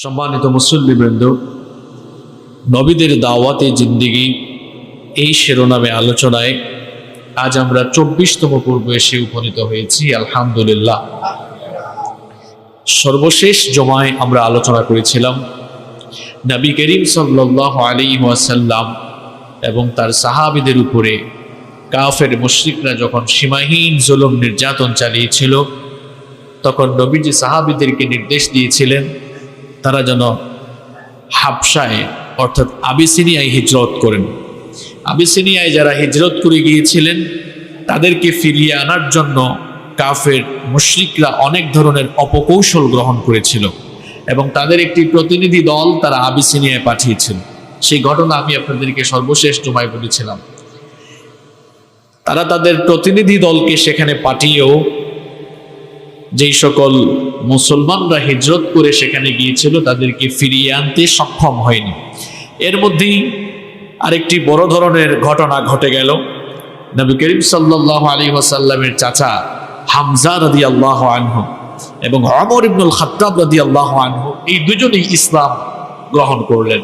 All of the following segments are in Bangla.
সম্মানিত মুসল্লিবৃন্দ, নবীদের দাওয়াতে জিন্দেগি এই শিরোনামে আলোচনায় আজ আমরা ২৪তম পর্বে এসে উপনীত হয়েছি। আলহামদুলিল্লাহ, সর্বশেষ জমায় আমরা আলোচনা করেছিলাম নবী করিম সাল্লাল্লাহু আলাইহি ওয়াসাল্লাম এবং তার সাহাবীদের উপরে কাফের মুশরিকরা যখন সীমাহীন জুলুম নির্যাতন চালিয়েছিল, তখন নবীজি সাহাবীদেরকে নির্দেশ দিয়েছিলেন তারা যেন হাবশায় অর্থাৎ আবিসিনিয়ায় হিজরত করেন। আবিসিনিয়ায় যারা হিজরত করে গিয়েছিলেন তাদেরকে ফিরিয়ে আনার জন্য কাফের মুশরিকরা অনেক ধরনের অপকৌশল গ্রহণ করেছিল এবং তাদের একটি প্রতিনিধি দল তারা আবিসিনিয়ায় পাঠিয়েছিল। সেই ঘটনা আমি আপনাদেরকে সর্বশেষ জমায় বলেছিলাম। তারা তাদের প্রতিনিধি দলকে সেখানে পাঠিয়েও যেই সকল মুসলমানরা হিজরত করে সেখানে গিয়েছিল তাদেরকে ফিরিয়ে আনতে সক্ষম হয়নি। এর মধ্যেই আরেকটি বড় ধরনের ঘটনা ঘটে গেল। নবী করিম সাল্লাল্লাহু আলাইহি ওয়াসাল্লামের চাচা হামজা রাদিয়াল্লাহু আনহু এবং ওমর ইবনুল খাত্তাব রাদিয়াল্লাহু আনহু এই দুজনেই ইসলাম গ্রহণ করলেন।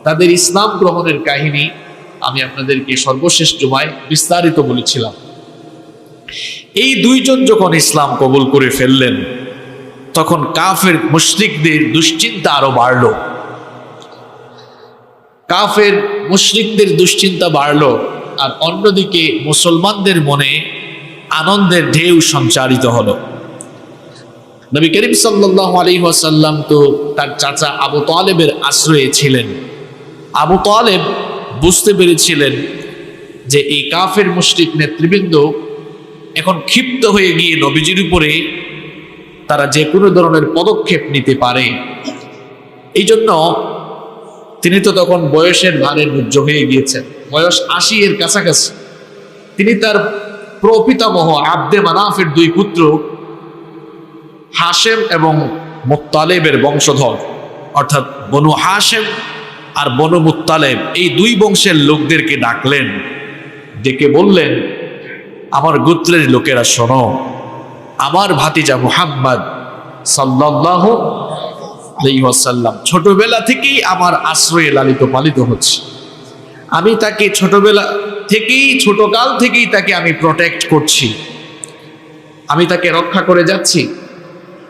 তাদের ইসলাম গ্রহণের কাহিনী আমি আপনাদেরকে সর্বশেষ জুমায় বিস্তারিত বলেছিলাম। এই দুইজন যখন ইসলাম কবুল করে ফেললেন তখন কাফের মুশরিকদের দুশ্চিন্তা আরো বাড়ল। কাফের মুশরিকদের দুশ্চিন্তা বাড়ল আর অন্যদিকে মুসলমানদের মনে আনন্দের ঢেউ সঞ্চারিত হলো। নবী করিম সাল্লাল্লাহু আলাইহি ওয়াসাল্লাম তো তার চাচা আবু তালেবের আশ্রয়ে ছিলেন। আবু তালেব বুঝতে পেরেছিলেন যে এই কাফের মুশরিক নেতৃবৃন্দ এখন ক্ষিপ্ত হয়ে গিয়ে নবীজির উপরে তারা যে কোনো ধরনের পদক্ষেপ নিতে পারে। এই জন্য তিনি তো তখন বয়সের ভারে নুজ্জ হয়ে গিয়েছেন, বয়স ৮০ এর কাছাকাছি। তিনি তার প্রপিতামহ আব্দে মানাফের দুই পুত্র হাশেম এবং মুত্তালেবের বংশধর অর্থাৎ বনু হাশেম আর বনু মুত্তালেব এই দুই বংশের লোকদেরকে ডাকলেন, ডেকে বললেন, আমার গোত্রের লোকেরা শোনো, আমার ভাতিজা মুহাম্মদ সাল্লাল্লাহু আলাইহি ওয়াসাল্লাম ছোটবেলা থেকেই আমার আশ্রয়ে লালিত পালিত হচ্ছে। আমি তাকে ছোটবেলা থেকেই ছোটকাল থেকেই তাকে আমি প্রোটেক্ট করছি, আমি তাকে রক্ষা করে যাচ্ছি।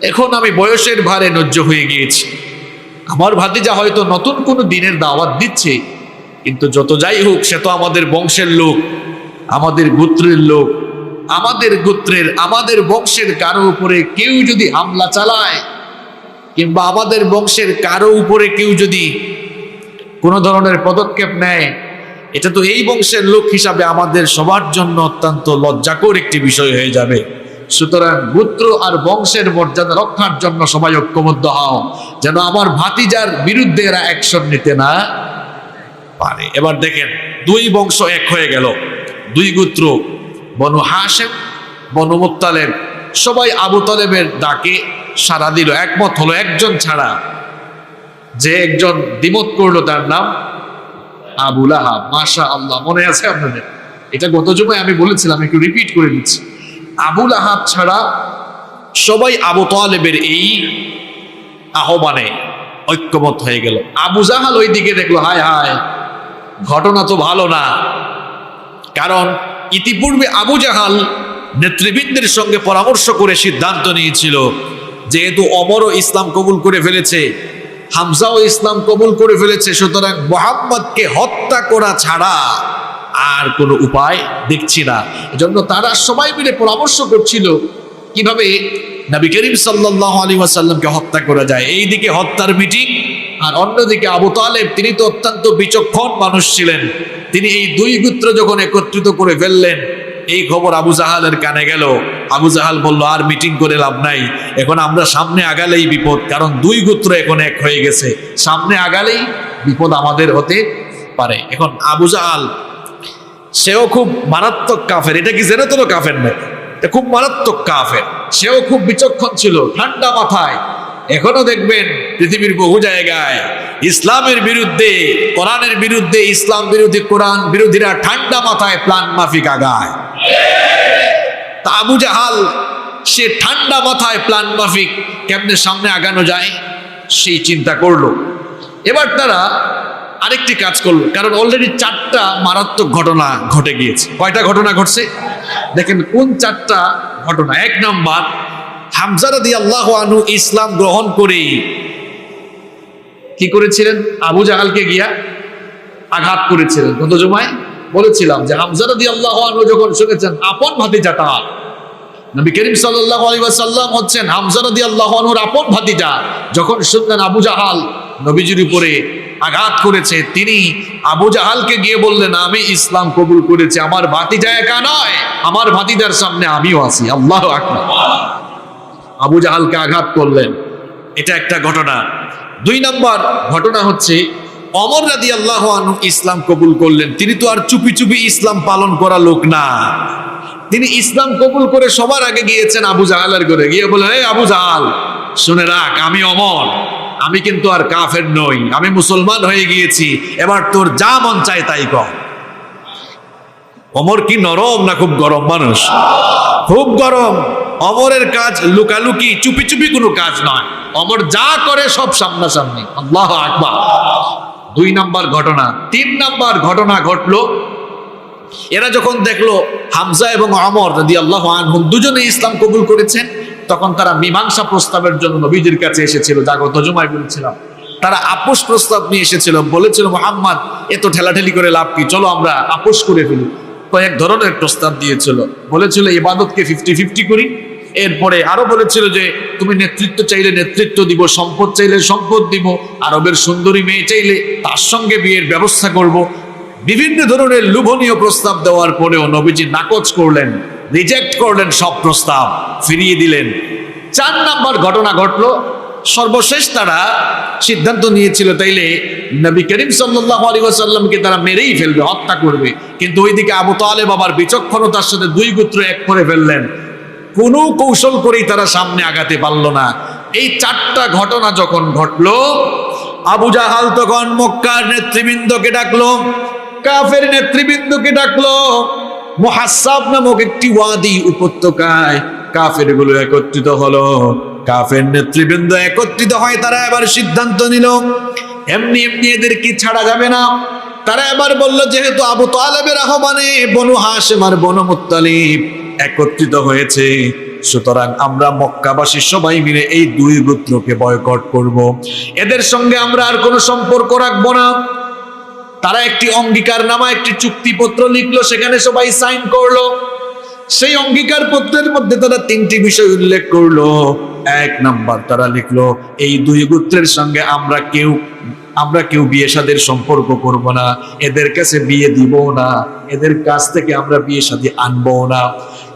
এখন আমি বয়সের ভারে নুজ্জ হয়ে গিয়েছি। আমার ভাতিজা হয়তো নতুন কোনো দিনের দাওয়াত দিচ্ছে, কিন্তু যত যাই হোক সে তো আমাদের বংশের লোক, আমাদের গোত্রের লোক। আমাদের গোত্রের আমাদের বংশের কারো উপরে কেউ যদি হামলা চালায় কিংবা আমাদের বংশের কারো উপরে কেউ যদি কোনো ধরনের পদক্ষেপ নেয়, এটা তো এই বংশের লোক হিসাবে আমাদের সবার জন্য অত্যন্ত লজ্জাকর একটি বিষয় হয়ে যাবে। সুতরাং গোত্র আর বংশের মর্যাদা রক্ষার জন্য সবাই ঐক্যবদ্ধ হও, যেন আমার ভাতিজার বিরুদ্ধে এরা অ্যাকশন নিতে না পারে। এবার দেখেন, দুই বংশ এক হয়ে গেল, দুই গোত্র বনু হাশেম বনু মুত্তালেব সবাই আবু তালেবের ডাকে সাড়া দিল, একমত হলো। একজন ছাড়া, যে একজন দ্বিমত করলো তার নাম আবু লাহাব। মাশাআল্লাহ, মনে আছে আপনাদের? এটা গত জুমায় আমি বলেছিলাম, একটু রিপিট করে দিচ্ছি। আবু লাহাব ছাড়া সবাই আবু তালেবের এই আহ্বানে ঐক্যমত হয়ে গেল। আবু জাহাল ওই দিকে দেখলো, হায় হায়, ঘটনা তো ভালো না। কারণ ইতিপূর্বে আবু জাহাল নেতৃবৃন্দের সঙ্গে পরামর্শ করে সিদ্ধান্ত নিয়েছিল, যেহেতু ওমরও ইসলাম কবুল করে ফেলেছে, হামজাও ইসলাম কবুল করে ফেলেছে, সুতরাং মুহাম্মদকে হত্যা করা ছাড়া আর কোনো উপায় দেখছি না। এজন্য তারা সবাই মিলে পরামর্শ করছিল কিভাবে নবী করিম সাল্লাল্লাহু আলাইহি ওয়াসাল্লামকে হত্যা করা যায়। এইদিকে হত্যার মিটিং, আর অন্যদিকে আবু তালেব, তিনি তো অত্যন্ত বিচক্ষণ মানুষ ছিলেন। তিনি এই দুই গোত্র যখন একত্রিত করে ফেললেন, এই খবর আবু জাহালের কানে গেল। আবু জাহাল বলল, আর মিটিং করে লাভ নাই, এখন আমরা সামনে আগালেই বিপদ, কারণ দুই গোত্র এখন এক হয়ে গেছে, সামনে আগালেই বিপদ আমাদের হতে পারে। এখন আবু জাহাল সেও খুব মারাত্মক কাফের, এটা কি জেনে তোর কাফের না, এটা খুব মারাত্মক কাফের। সেও খুব বিচক্ষণ ছিল, ঠান্ডা মাথায়। এখনো দেখবেন পৃথিবীর বহু জায়গায় ইসলামের বিরুদ্ধে, কোরআনের বিরুদ্ধে, ইসলাম বিরোধী, কোরআন বিরোধীরা ঠান্ডা মাথায় প্ল্যান মাফিক আগায়। তা আবু জাহাল সে ঠান্ডা মাথায় প্ল্যান মাফিক কেমনে সামনে আগানো যায় সেই চিন্তা করলো। এবার তারা আরেকটি কাজ করলো, কারণ অলরেডি 4টা মারাত্মক ঘটনা ঘটে গিয়েছে। কয়টা ঘটনা ঘটছে দেখেন, কোন 4টা ঘটনা? 1 নাম্বার, হামজা রাদিয়াল্লাহু আনহু ইসলাম গ্রহণ করে কি করেছিলেন? আবু জাহালকে গিয়া আঘাত করেছিলেন। গত জুমায় বলেছিলাম যে হামজা রাদিয়াল্লাহু আনহু যখন শুনেছেন আপন ভাতিজাটা, নবী করিম সাল্লাল্লাহু আলাইহি ওয়াসাল্লাম হচ্ছেন হামজা রাদিয়াল্লাহু আনহুর আপন ভাতিজা, যখন শুনলেন আবু জাহাল নবীজির উপরে আঘাত করেছে, তিনি আবু জাহালকে গিয়ে বললেন, আমি ইসলাম কবুল করেছি, আমার ভাতিজা একা নয়, আমার ভাতিজার সামনে আমিও আছি। আল্লাহু আকবার। আবু জাহালকে আঘাত করলেন, এটা একটা ঘটনা। 2 নাম্বার ঘটনা হচ্ছে ওমর রাদিয়াল্লাহু আনহু ইসলাম কবুল করলেন। তিনি তো আর চুপি চুপি ইসলাম পালন করা লোক না, তিনি ইসলাম কবুল করে সবার আগে গিয়েছেন আবু জাহালের ঘরে, গিয়ে বলে, হে আবু জাহাল, শুনে রাখ, আমি ওমর, আমি কিন্তু আর কাফের নই, আমি মুসলমান হয়ে গিয়েছি, এবার তোর যা মন চায় তাই কর। ওমর কি নরম না খুব গরম মানুষ? খুব গরম। ওমরের কাজ লুকালুকি চুপি চুপি কোনো কাজ নয়, ওমর যা করে সব সামনাসামনি। আল্লাহু আকবার। 2 নাম্বার ঘটনা। 3 নাম্বার ঘটনা ঘটলো, এরা যখন দেখলো হামজা এবং ওমর রাদিয়াল্লাহু আনহু দুজনে ইসলাম কবুল করেছেন, তখন তারা মীমাংসা প্রস্তাবের জন্য নবীজির কাছে এসেছিল। যা গত জুমায় বলেছিলাম, তারা আপোষ প্রস্তাব নিয়ে এসেছিল। বলেছিল, মুহাম্মদ, এত ঠেলাঠেলি করে লাভ কি, চলো আমরা আপোষ করে ফেলি। কয়েক ধরনের প্রস্তাব দিয়েছিল। বলেছিল ইবাদতকে 50-50 করি। এরপরে আরো বলেছিল যে তুমি নেতৃত্ব চাইলে নেতৃত্ব দিব, সম্পদ চাইলে সম্পদ দিব, আরবের সুন্দরী মেয়ে চাইলে তার সঙ্গে বিয়ের ব্যবস্থা করব। বিভিন্ন ধরনের লোভনীয় প্রস্তাব দেওয়ার পরেও নবীজি নাকচ করলেন, রিজেক্ট করলেন, সব প্রস্তাব ফিরিয়ে দিলেন। 4 নাম্বার ঘটনা ঘটলো, সর্বশেষ তারা সিদ্ধান্ত নিয়েছিল তাইলে নবী করিম সাল্লাল্লাহু আলাইহি ওয়াসাল্লামকে তারা মেরেই ফেলবে, হত্যা করবে। কিন্তু ওইদিকে আবু তালেব আবার বিচক্ষণতার সাথে 2 গোত্র এক করে ফেললেন। কোনো কৌশল করেই তারা সামনে আগাতে পারল না। এই 4টা ঘটনা যখন ঘটলো, আবু জাহাল তখন মক্কার নেতৃবৃন্দকে ডাকলো, কাফের নেতৃবৃন্দকে ডাকলো। মুহাসসাব নামক একটি ওয়াদি উপত্যকায় কাফের গুলো একত্রিত হলো। কাফের নেতৃবৃন্দ একত্রিত হয়, তারা এবার সিদ্ধান্ত নিল এমনি এমনি এদেরকে ছাড়া যাবে না। তারা এবার বলল, যেহেতু আবু তালেবের আহ্বানে বনু হাশেম আর বনু মুত্তালিব একত্রিত হয়েছে, সুতরাং আমরা মক্কাবাসী সবাই মিলে এই 2 গোত্রকে বয়কট করব, এদের সঙ্গে আমরা আর কোনো সম্পর্ক রাখবো না। তারা একটি অঙ্গীকারনামা, একটি চুক্তিপত্র লিখলো, সেখানে সবাই সাইন করলো। সেই অঙ্গীকার পত্রের মধ্যে তারা 3টি বিষয় উল্লেখ করলো। 1 নাম্বার, তারা লিখলো এই 2 গোত্রের সঙ্গে আমরা কেউ বিয়ে শাদীর সম্পর্ক করব না, এদের কাছে বিয়ে দিব না, এদের কাছ থেকে আমরা বিয়ে শাদী আনবো না।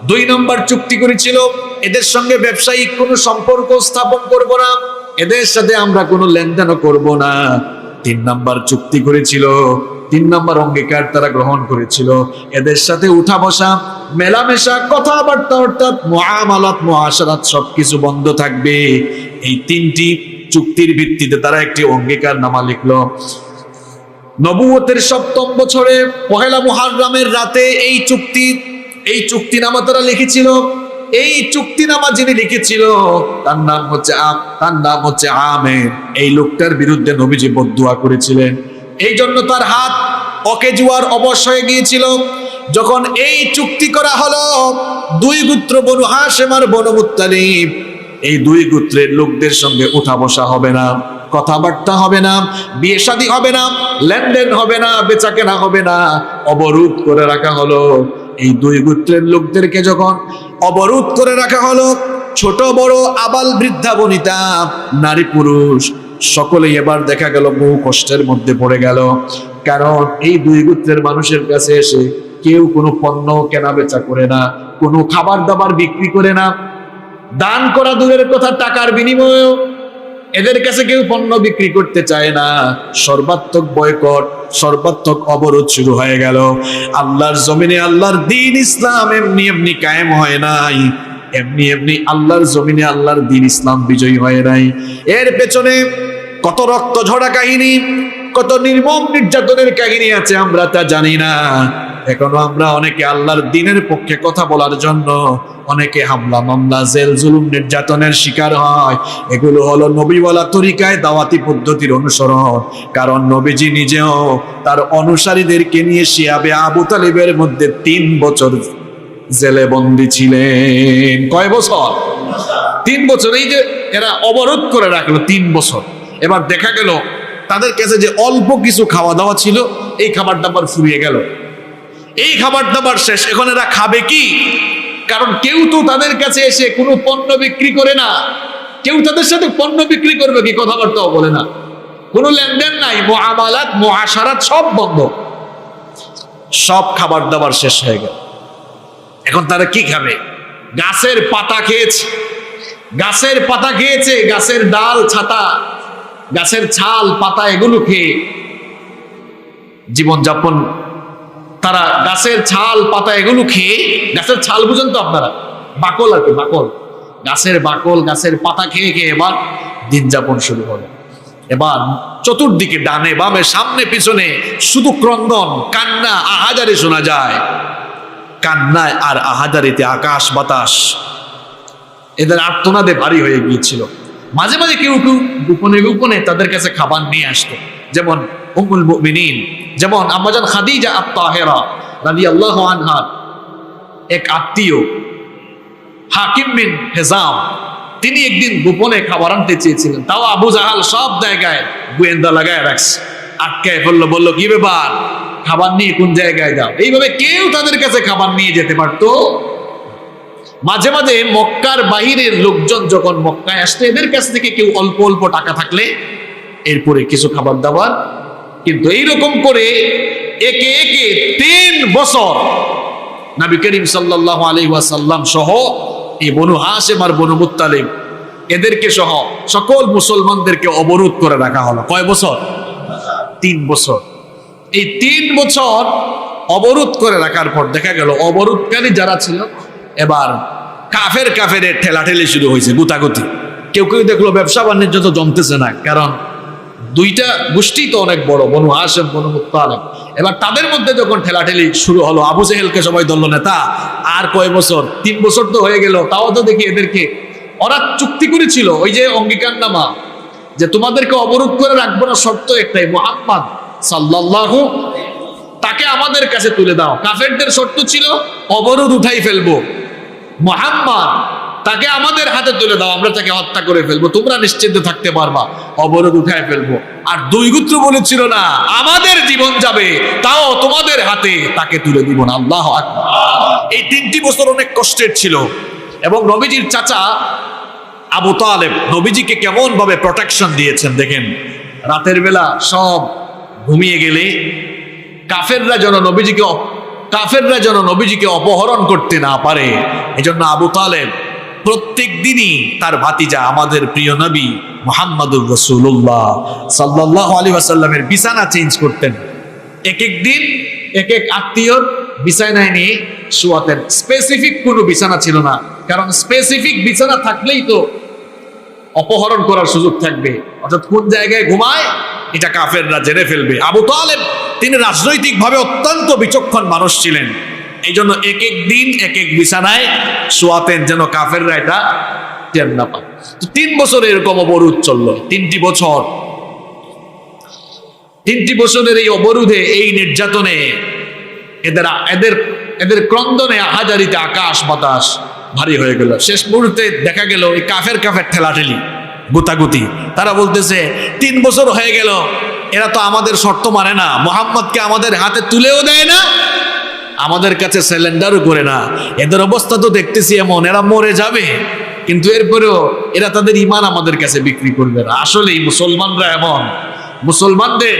2 নাম্বার চুক্তি করেছিল, এদের সঙ্গে ব্যবসায়িক কোনো সম্পর্ক স্থাপন করব না, এদের সাথে আমরা কোনো লেনদেনও করব না। 3 নাম্বার চুক্তি করেছিল, 3 নাম্বার অঙ্গীকার তারা গ্রহণ করেছিল, এদের সাথে উঠা বসা, মেলামেশা, কথাবার্তা, অর্থাৎ মুআমালাত, মুআশারাত সবকিছু বন্ধ থাকবে। এই 3টি চুক্তির ভিত্তিতে তারা একটি অঙ্গীকার নামা লিখলো। নবুয়তের 7ম বছরে 1 মুহররমের রাতে এই চুক্তিনামা তারা লিখেছিল। এই চুক্তিনামা যিনি লিখেছিল তার নাম হচ্ছে আমের। এই লোকটার বিরুদ্ধে নবীজি বদদুয়া করেছিলেন, এই জন্য তার হাত অকেজুয়ার অবশ হয়ে গিয়েছিল। যখন এই চুক্তি করা হলো, 2 গোত্র বনু হাশেম আর বনু মুত্তালিব, এই 2 গোত্রের লোকদের সঙ্গে উঠা বসা হবে না, কথাবার্তা হবে না, বিয়ে শাদী হবে না, লেনদেন হবে না, বেচাকেনা হবে না, অবরোধ করে রাখা হলো। এই 2 গোত্রের লোকদেরকে যখন অবরোধ করে রাখা হলো, ছোট বড়, আবাল বৃদ্ধা বনিতা, নারী পুরুষ সকলেই এবার দেখা গেল বহু কষ্টের মধ্যে পড়ে গেল। কারণ এই 2 গোত্রের মানুষের কাছে এসে কেউ কোনো পণ্য কেনা বেচা করে না, কোনো খাবার দাবার বিক্রি করে না, দান করা দূরের কথা, টাকার বিনিময়েও এদের কাছে কেউ পণ্য বিক্রি করতে চায় না। সর্বাত্মক বয়কট, সর্বাত্মক অবরোধ শুরু হয়ে গেল। আল্লাহর জমিনে আল্লাহর দ্বীন ইসলাম এমনি এমনি কায়েম হয় নাই, এমনি আল্লাহর জমিনে আল্লাহর দ্বীন ইসলাম বিজয়ী হয় নাই। এর পেছনে কত রক্ত ঝরা কাহিনী, কত নির্মম নির্যাতনের কাহিনী আছে আমরা তা জানি না, এখনো আমরা অনেকে আল্লাহর দ্বীনের পক্ষে কথা বলার জন্য অনেকে হামলা মামলা, জেল জুলুম, নির্যাতনের শিকার হয়। এগুলো হলো নবীওয়ালা তরিকায় দাওয়াতি পদ্ধতির অনুসরণ। কারণ নবীজি নিজেও তার অনুসারীদেরকে নিয়ে শিয়াবে আবু তালিবের মধ্যে 3 বছর জেলে বন্দী ছিলেন। কয় বছর? 3 বছর। এই যে এরা অবরোধ করে রাখলো 3 বছর। এবার দেখা গেল তাদের কাছে যে অল্প কিছু খাওয়া দাওয়া ছিল, এই খাবার দাবার ফুরিয়ে গেল। এই খাবার দাবার শেষ, এখন এরা খাবে কি? কারণ কেউ তো তাদের কাছে এসে কোনো পণ্য বিক্রি করে না, কেউ তাদের সাথে পণ্য বিক্রি করবে কি? কথাবার্তাও বলে না, কোনো লেনদেন নাই, মুআমালাত মুআশারাত সব বন্ধ। সব খাবার দাবার শেষ হয়ে গেল। এখন তারা কি খাবে? গাছের পাতা খেয়েছে, গাছের পাতা খেয়েছে, গাছের ডাল, ছাতা, গাছের ছাল, পাতা, এগুলো খেয়ে জীবনযাপন। তারা গাছের ছাল, পাতা এগুলো খেয়ে, গাছের ছাল বুঝেন তো আপনারা? বাকল আর কি, বাকল, গাছের বাকল, গাছের পাতা খেয়ে খেয়ে এবার দিন যাপন শুরু হলো। এবার চতুর্দিকে ডানে বামে সামনে পিছনে শুধু ক্রন্দন, কান্না, আহাজারি শোনা যায়। কান্নায় আর আহাজারিতে আকাশ বাতাস এদের আর্তনাদে ভারী হয়ে গিয়েছিল। মাঝে মাঝে কেউ কেউ গোপনে গোপনে তাদের কাছে খাবার নিয়ে আসতো, যেমন উম্মুল মুমিনিন, যেমন আম্মাজান খাদিজা আত-তাহেরা রাদিয়াল্লাহু আনহা এক আত্মীয় হাকিম বিন হিজাম, তিনি একদিন গোপনে খাবার আনতে চেয়েছিলেন। তাও আবু জাহাল সব জায়গায় গোয়েন্দা লাগায় রাখছে, আটকায় ফেললো, বললো কি ব্যাপার, খাবার নিয়ে কোন জায়গায় যাও? এইভাবে কেউ তাদের কাছে খাবার নিয়ে যেতে পারতো? মাঝে মাঝে মক্কার বাহিরের লোকজন যখন মক্কায় আসতো, এদের কাছ থেকে কেউ অল্প অল্প টাকা থাকলে এরপরে কিছু খাবার দাবার। কিন্তু এইরকম করে একে একে 3 বছর নবী করিম সাল্লাল্লাহু আলাইহি ওয়াসাল্লাম সহ এই বনু হাশিম আর বনু মুত্তালিব এদেরকে সহ সকল মুসলমানদেরকে অবরোধ করে রাখা হলো। কয় বছর? 3 বছর। এই 3 বছর অবরোধ করে রাখার পর দেখা গেল অবরোধকারী যারা ছিল এবার কাফের ঠেলাঠেলি শুরু হয়েছে, গুতাগুতি। কেউ কেউ দেখলো ব্যবসা বাণিজ্য তো জমতেছে না, কারণ দুইটা গোষ্ঠী তো অনেক বড়, বনু হাশিম বনু মুত্তালিব। এবার তাদের মধ্যে যখন ঠেলাঠেলি শুরু হলো, আবু জেহেলকে সবাই ধরলো নেতা। আর কয় বছর? 3 বছর তো হয়ে গেল, তাও তো দেখি এদেরকে, ওরা চুক্তি করেছিল ওই যে অঙ্গীকারনামা, যে তোমাদেরকে অবরোধ করে রাখবো না, শর্ত একটাই, মুহাম্মদ সাল্লাল্লাহু তাকে আমাদের কাছে তুলে দাও। কাফেরদের শর্ত ছিল অবরোধ উঠাই ফেলবো, মুহাম্মদ তাকে আমাদের হাতে তুলে দাও, আমরা তাকে হত্যা করে ফেলবো, তোমরা নিশ্চিন্তে থাকতে পারবা, অবরোধ উঠাই ফেলবো। আর 2 গোত্র বলেছিল না, আমাদের জীবন যাবে তাও তোমাদের হাতে তাকে তুলে দিব না। আল্লাহু আকবার। এই 3টি বছর অনেক কষ্টের ছিল। এবং নবীজির চাচা আবু তালেব নবীজিকে কেমন ভাবে প্রোটেকশন দিয়েছেন দেখেন। রাতের বেলা সব ঘুমিয়ে গেলে কাফেররা যেন নবীজিকে অপহরণ করতে না পারে, এজন্য আবু তালেব প্রত্যেক দিনই তার ভাতিজা আমাদের প্রিয় নবী মুহাম্মদুর রাসূলুল্লাহ সাল্লাল্লাহু আলাইহি ওয়াসাল্লামের বিছানা চেঞ্জ করতেন। এক এক দিন এক এক আত্মীয়র বিছানায় নিয়ে শোয়াতেন। স্পেসিফিক কোনো বিছানা ছিল না, কারণ স্পেসিফিক বিছানা থাকলেই তো অপহরণ করার সুযোগ থাকবে, অর্থাৎ কোন জায়গায় ঘুমায় এটা কাফেররা জেনে ফেলবে। আবু তালেব তিনি রাজনৈতিকভাবে অত্যন্ত বিচক্ষণ মানুষ ছিলেন, এই জন্য এক এক দিন এক এক বিছানায় শোয়াতেন, যেন কাফেররা এটা টের না পায়। 3 বছর এরকম অবরোধ চললো। 3টি বছর, 3টি বছরের এই অবরোধে, এই নির্যাতনে, এদের ক্রন্দনে আহাজারিতে আকাশ বাতাস ভারী হয়ে গেল। শেষ মুহূর্তে দেখা গেল এই কাফের ঠেলাঠেলি, গুতাগুতি। তারা বলতেছে 3 বছর হয়ে গেল, এরা তো আমাদের শর্ত মানে না, মুহাম্মদকে আমাদের হাতে তুলেও দেয় না, আমাদের কাছে সিলিন্ডারও করে না। এদের অবস্থা তো দেখতেছি এমন, এরা মরে যাবে, কিন্তু এরপরেও এরা তাদের ঈমান আমাদের কাছে বিক্রি করবে না। আসলেই মুসলমানরা এমন, মুসলমানদের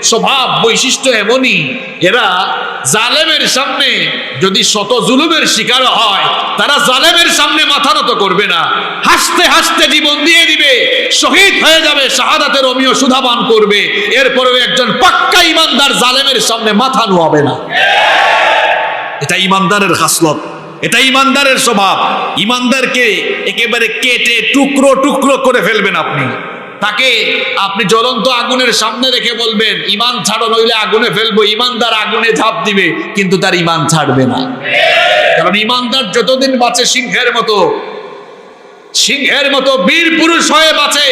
স্বভাব বৈশিষ্ট্য এমনই, এরা জালেমের সামনে যদি শত জুলুমের শিকার হয়, তারা জালেমের সামনে মাথা নত করবে না, হাসতে হাসতে জীবন দিয়ে দিবে, শহীদ হয়ে যাবে, শাহাদাতের অমীয় সুধা পান করবে, এরপরেও একজন পাক্কা ঈমানদার জালেমের সামনে মাথা নোয়াবে না। এটা ঈমানদারের খাসলত, এটা ঈমানদারের স্বভাব। ঈমানদারকে একেবারে কেটে টুকরো টুকরো করে ফেলবেন আপনি, তাকে আপনি জ্বলন্ত আগুনের সামনে রেখে বলবেন ইমান ছাড়ো নইলে আগুনে ফেলবো, ইমানদার আগুনে ঝাঁপ দিবে, কিন্তু তার ইমান ছাড়বে না। কারণ ইমানদার যতদিন বাঁচে সিংহের মতো বীর পুরুষ হয়ে বাঁচে,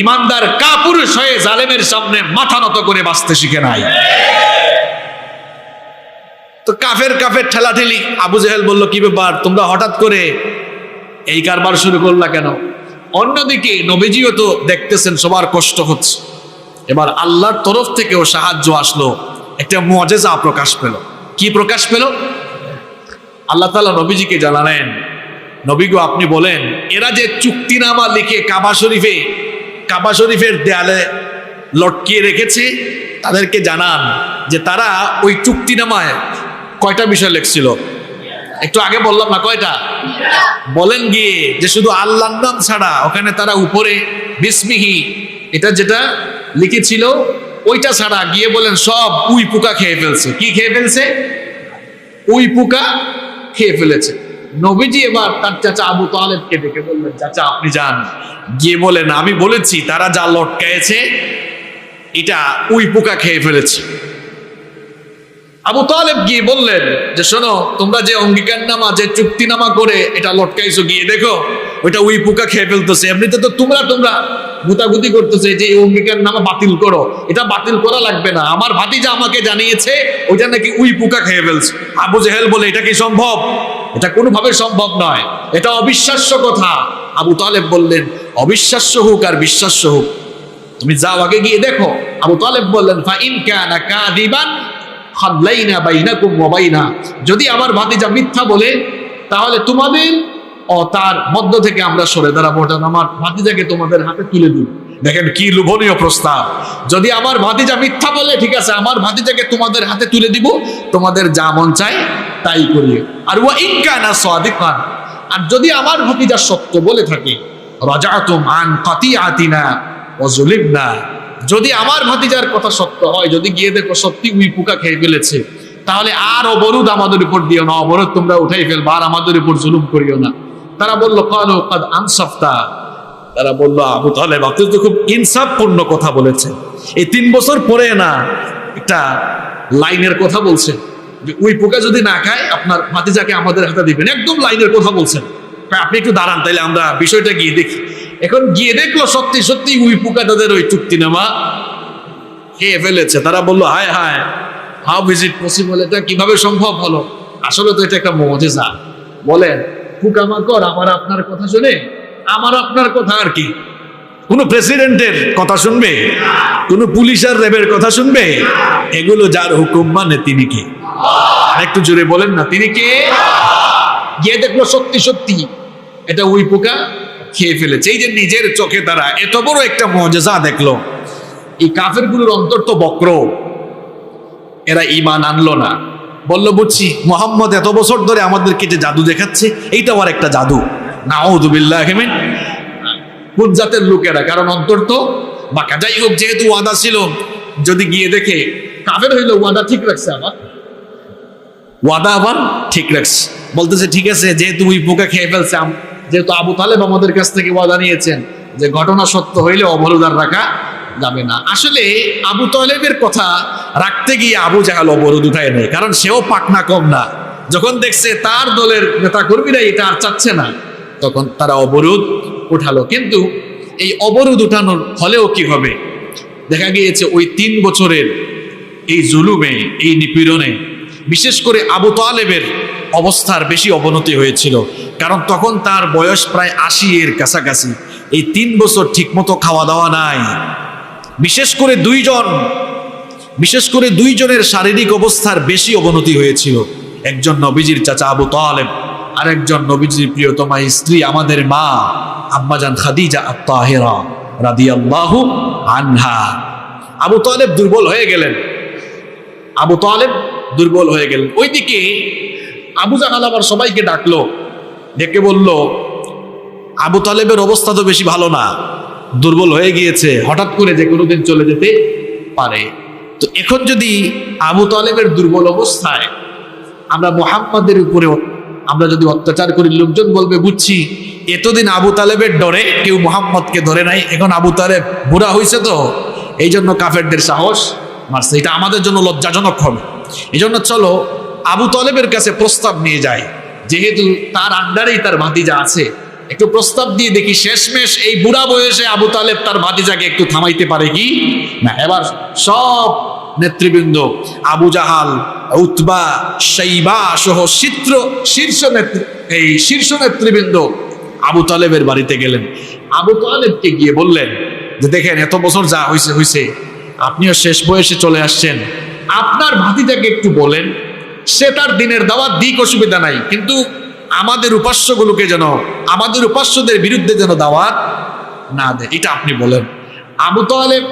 ইমানদার কাপুরুষ হয়ে জালেমের সামনে মাথা নত করে বাঁচতে শিখে নাই। তো কাফের ঠেলাঠেলি। আবু জেহেল বলল, কি ব্যাপার, তোমরা হঠাৎ করে এই কারবার শুরু করলা কেন? অন্যদিকে নবীজিও তো দেখতেছেন সবার কষ্ট হচ্ছে। এবার আল্লাহর তরফ থেকেও সাহায্য আসলো, একটা মুআজিজা প্রকাশ পেল। কি প্রকাশ পেল? আল্লাহ তাআলা নবীজিকে জানালেন, নবী গো আপনি বলেন, এরা যে চুক্তিনামা লিখে কাবা শরীফের দেয়ালে লটকিয়ে রেখেছে, তাদেরকে জানান যে তারা ওই চুক্তিনামায় কয়টা বিষয় লিখছিল? একটু আগে বললাম না কয়টা? বলেন গিয়ে যে শুধু আল্লাহর নাম ছাড়া ওখানে তারা উপরে বিসমিহি এটা যেটা লিখেছিল ওইটা ছাড়া গিয়ে বলেন সব উই পোকা খেয়ে ফেলছে। কি খেয়ে ফেলছে? উই পোকা খেয়ে ফেলেছে। নবীজি এবার তার চাচা আবু তালেবকে ডেকে বললেন, চাচা আপনি যান, গিয়ে বলেন আমি বলেছি তারা যা লটকায়েছে এটা উই পোকা খেয়ে ফেলেছে। আবু তালেব গিয়ে বললেন যে শোনো, তোমরা যে অঙ্গীকারনামা যে চুক্তিনামা করে এটা লটকাইছো, গিয়ে দেখো ওইটা উই পোকা খেয়ে ফেলতেছে। এমনিতে তো তোমরা গুতাগুতি করতেছে যে এই অঙ্গীকারনামা বাতিল করো, এটা বাতিল করা লাগবে না, আমার ভাতিজা আমাকে জানিয়েছে ওইটা নাকি উই পোকা খেয়ে ফেলছে। আবু জেহেল বলে, এটা কি সম্ভব? এটা কোনোভাবে সম্ভব নয়, এটা অবিশ্বাস্য কথা। আবু তালেব বললেন, অবিশ্বাস্য হোক আর বিশ্বাস্য হোক, তুমি যাও আগে গিয়ে দেখো। আবু তালেব বললেন, ফা ইন কানা কাযিবান খাল্লাইনা বাইনাকুম ওয়া বাইনা, যদি আমার ভাতিজা মিথ্যা বলে তাহলে তোমাদের ও তার মধ্য থেকে আমরা সরে দাঁড়াবো, ওটা আমার ভাতিজাকে তোমাদের হাতে তুলে দিব। দেখেন কি লোভনীয় প্রস্তাব। যদি আমার ভাতিজা মিথ্যা বলে, ঠিক আছে, আমার ভাতিজাকে তোমাদের হাতে তুলে দিব, তোমাদের যা মন চায় তাই করিয়ে। আর ওয়া ইন কানা সাদিকান, আর যদি আমার ভাতিজা সত্য বলে থাকে, রাজাতুম আন কাতিয়াতিনা ওয়া যুলিবনা, যদি আমার ভাতিজার কথা সত্য হয়, যদি গিয়ে দেখো সত্যি উই পোকা খেয়ে ফেলেছে, তাহলে আর অবরোধ আমাদের উপর দিও না, অবরোধ তোমরা উঠাই ফেলবা, আর আমাদের উপর জুলুম করিও না। তারা বলল, ক্বালু ক্বাদ আনসাফতা, তারা বলল আবু তালেব আপনি তো খুব ইনসাফপূর্ণ কথা বলেছেন। এই 3 বছর পরে না একটা লাইনের কথা বলছেন যে উই পোকা যদি না খায় আপনার ভাতিজাকে আমাদের হাতে দিবেন, একদম লাইনের কথা বলছেন। আপনি একটু দাঁড়ান, তাইলে আমরা বিষয়টা গিয়ে দেখি। এখন গিয়ে দেখলো সত্যি উই পোকা তাদের ওই চুক্তিনামা খেয়ে ফেলেছে। তারা বললো, হায় হায়, হাউ ইজ ইট পসিবল, এটা কিভাবে সম্ভব হলো? আসলে তো এটা একটা মুআজিজা। বলেন, পোকামাকড় আমার আপনার কথা শুনে, আমার আপনার কথা আর কি কোনো প্রেসিডেন্টের কথা শুনবে? কোনো পুলিশ আর র্যাবের কথা শুনবে? এগুলো যার হুকুম মানে তিনি কে? একটু জোরে বলেন না, তিনি কে? গিয়ে দেখলো সত্যি এটা উই পোকা খেয়ে ফেলেছে। এই যে নিজের চোখে তারা এত বড় একটা মুআজিজা দেখলো। এই কাফেরগুলোর অন্তর তো বক্র, এরা ঈমান আনলো না, বলল বুঝছি মুহাম্মদ এত বছর ধরে আমাদেরকে যে জাদু দেখাচ্ছে, এইটা আবার একটা জাদু। নাউযু বিল্লাহি মিন। কোন জাতের লোকেরা? কারণ অন্তর তো বাঁকা। যাই হোক, যেহেতু ওয়াদা ছিল, যদি গিয়ে দেখে কাফের হইলো ওয়াদা ঠিক রাখছে, আবার ঠিক রাখছে, বলতেছে ঠিক আছে, যেহেতু উই পোকা খেয়ে ফেলছে, যেহেতু আবু তালেব আমাদের কাছ থেকে ওয়াদা নিয়েছেন যে ঘটনা সত্য হইলে অবরোধ আর রাখা যাবে না। আসলে আবু তালেবের কথা রাখতে গিয়ে আবু জাহাল অবরোধ উঠায় নেই, কারণ সেও পাকনা কম না। যখন দেখছে তার দলের নেতা কর্মীরা এটা আর চাচ্ছে না, তখন তারা অবরোধ উঠালো। কিন্তু এই অবরোধ উঠানোর ফলেও কি হবে? দেখা গিয়েছে ওই 3 বছরের এই জুলুমে, এই নিপীড়নে বিশেষ করে আবু তালেবের অবস্থার বেশি অবনতি হয়েছিল। কারণ তখন তার বয়স প্রায় 80 এর কাছাকাছি। এই 3 বছর ঠিকমতো খাওয়া দাওয়া নাই। বিশেষ করে দুইজনের শারীরিক অবস্থার বেশি অবনতি হয়েছিল। একজন নবীজির চাচা আবু তালেব, আর একজন নবীজির প্রিয়তমা স্ত্রী আমাদের মা আম্মাজান খাদিজা আত-তাহিরা রাদিয়াল্লাহু আনহা। আবু তালেব দুর্বল হয়ে গেলেন। ওইদিকে আবু জাহাল আবার সবাইকে ডাকলো, ডেকে বলল আবু তালেবের অবস্থা তো বেশি ভালো না, দুর্বল হয়ে গিয়েছে, হঠাৎ করে যে কোনো দিন চলে যেতে পারে। তো এখন যদি আবু তালেবের দুর্বল অবস্থায় আমরা মুহাম্মাদের উপরে আমরা যদি অত্যাচার করি লোকজন বলবে বুঝছি এতদিন আবু তালেবের ডরে কেউ মুহাম্মদকে ধরে নাই, এখন আবু তালেব বুড়া হয়েছে তো এই জন্য কাফেরদের সাহস মারছে, এটা আমাদের জন্য লজ্জাজনক হবে। এই জন্য চলো আবু তালেবের কাছে প্রস্তাব নিয়ে যায়, যেহেতু তার আন্ডারেই তার ভাতিজা আছে, একটু প্রস্তাব দিয়ে দেখি শেষমেশ এই বুড়া বয়সে আবু তালেব তার ভাতিজাকে একটু থামাইতে পারে কি না। এবার সব নেতৃবৃন্দ আবু জাহাল, উতবা, শাইবা সহ শীর্ষ নেতৃবৃন্দ আবু তালেবের বাড়িতে গেলেন। আবু তালেবকে গিয়ে বললেন যে দেখেন এত বছর যা হয়েছে হয়েছে, আপনিও শেষ বয়সে চলে আসছেন, আপনার ভাতিজাকে একটু বলেন সে তার দিনের দাওয়াত দিক, অসুবিধা নাই, কিন্তু আমাদের উপাস্যগুলোকে যেন, আমাদের উপাস্যদের বিরুদ্ধে যেন দাওয়াত না দেয়, এটা আপনি বলেন। আবু তালেব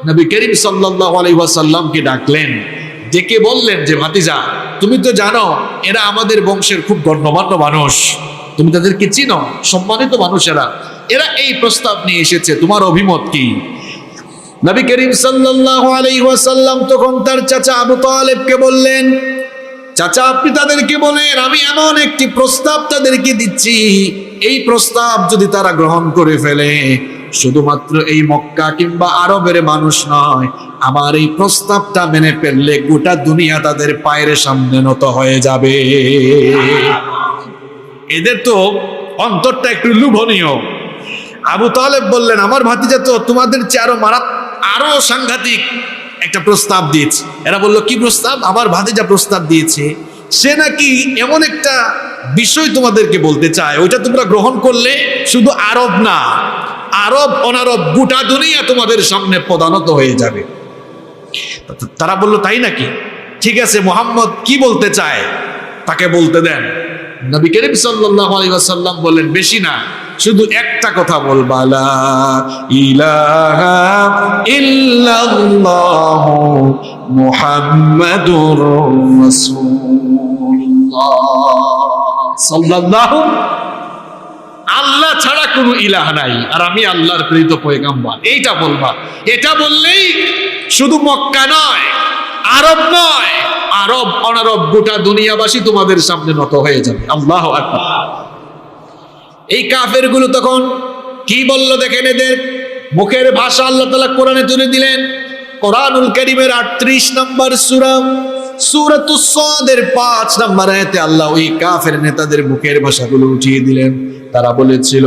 নবী করিম সাল্লাল্লাহু আলাইহি ওয়াসাল্লামকে ডাকলেন, ডেকে বললেন যে ভাতিজা তুমি তো জানো এরা আমাদের বংশের খুব গণ্যমান্য মানুষ, তুমি তাদেরকে চিনো, সম্মানিত মানুষেরা, এরা এই প্রস্তাব নিয়ে এসেছে, তোমার অভিমত কি? নবী করিম সাল্লাল্লাহু আলাইহি ওয়াসাল্লাম তখন তার চাচা আবু তালেবকে বললেন, চাচা আপনি তাদেরকে বলেন আমি এমন একটি প্রস্তাব তাদেরকে দিচ্ছি, এই প্রস্তাব যদি তারা গ্রহণ করে ফেলে শুধুমাত্র এই মক্কা কিংবা আরবের মানুষ নয়, আমার এই প্রস্তাবটা মেনে ফেললে গোটা দুনিয়া তাদের পায়ের সামনে নত হয়ে যাবে। এদের তো অন্তরটা একটু লোভনীয়। আবু তালেব বললেন আমার ভাতিজা তো তোমাদের চেয়ে আরো সাংঘাতিক একটা প্রস্তাব দিয়েছে। এরা বলল কি প্রস্তাব? আমার ভাতিজা প্রস্তাব দিয়েছে সে নাকি এমন একটা বিষয় তোমাদেরকে বলতে চায়, ওইটা তোমরা গ্রহণ করলে শুধু আরব না, আরব অনারব গোটা দুনিয়া তোমাদের সামনে প্রদানত হয়ে যাবে। তারা বলল তাই নাকি? ঠিক আছে, মুহাম্মদ কি বলতে চায় তাকে বলতে দেন। নবী করিম সাল্লাল্লাহু আলাইহি ওয়াসাল্লাম বললেন বেশি না, শুধু একটা কথা বলবা, লা ইলাহা ইল্লাল্লাহু মুহাম্মাদুর রাসূলুল্লাহ সাল্লাল্লাহু, আল্লাহ ছাড়া কোনো ইলাহ নাই আর আমি আল্লাহর প্রেরিত পয়গম্বর, এইটা বলবা। এটা বললেই শুধু মক্কা নয়, আরব নয়, আরব অনারব গোটা দুনিয়াবাসী তোমাদের সামনে নত হয়ে যাবে। আল্লাহু আকবার। এই কাফের গুলো তখন কি বললো দেখেন, এদের মুখের ভাষা আল্লাহ তাআলা কোরআনে তুলে দিলেন। কোরআনুল কারীমের 38 নম্বর সূরা, সূরাতুস সাদের 5 নম্বর আয়াতে আল্লাহ ওই কাফের নেতাদের মুখের ভাষাগুলো উঠিয়ে দিলেন। তারা বলেছিল